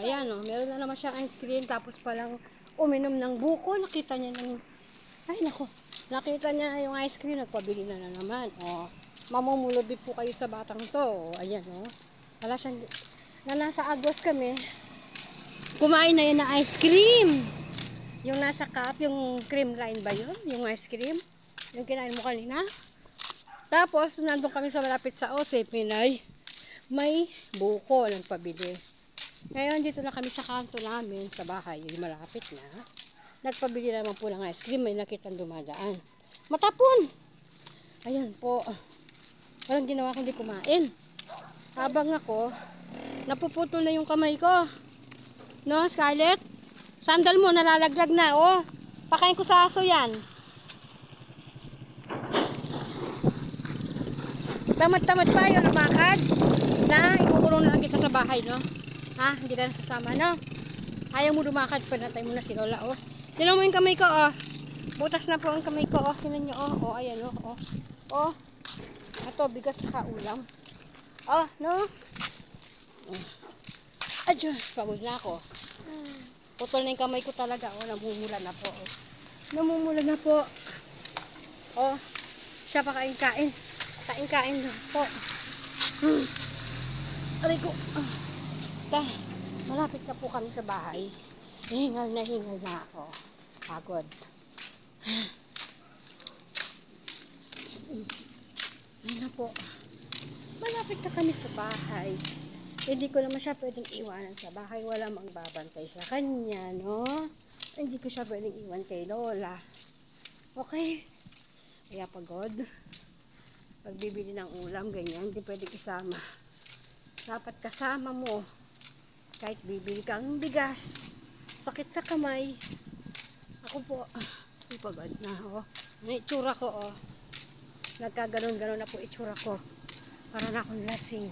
Ayan o, meron na naman siyang ice cream. Tapos palang uminom ng buko. Nakita niya ng... Ay nako, nakita niya yung ice cream. Nagpabili na naman. O, mamumulod din po kayo sa batang to. O, ayan o. Wala siyang... Na nasa Agos kami. Kumain na yan ng ice cream. Yung nasa cup, yung cream line ba yun? Yung ice cream. Yung kinain mo kanina. Tapos, nandun kami sa malapit sa Ose, Pinay. May buko ng pabili. Ngayon, dito na kami sa kanto namin, sa bahay, malapit na. Nagpabili naman po ng ice cream, may nakitang dumadaan. Matapon! Ayan po. Walang ginawa kundi kumain. Habang ako, napuputol na yung kamay ko. No, Scarlett? Sandal mo, nalalaglag na, oh. Pakain ko sa aso yan. Tamad-tamad pa yun, lumakad. Na, ikukulong na lang kita sa bahay, no? Ha? Hindi ka nasasama, no? Ayaw mo lumakad, panatay mo na si Lola, oh. Tinan mo yung kamay ko, oh. Butas na po ang kamay ko, oh. Tinan nyo, oh. Oh, ayan, oh. Oh. Oh. Ito, bigas tsaka ulam. Oh, no? Oh. Adyo, pagod na ako. Putol na yung kamay ko talaga, oh. Namumula na po, oh. Namumula na po. Oh. Siya pa kain-kain. Kain-kain na po. Aray ko. Malapit na po kami sa bahay. Hingal na ako. Pagod. Ayun na po. Malapit na kami sa bahay. Hindi ko naman siya pwedeng iwanan sa bahay. Wala magbabantay sa kanya, no? Hindi ko siya pwedeng iwan kay Lola. Okay? Kaya pagod. Pagbibili ng ulam, ganyan. Hindi pwedeng isama. Dapat kasama mo. Kahit bibili kang bigas. Sakit sa kamay. Ako po, pagod na, oh. May itsura ko, oh. Nagkaganon-ganon na po itsura ko. Para na akong lasing.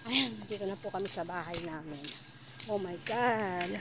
Ayan, dito na po kami sa bahay namin. Oh my God.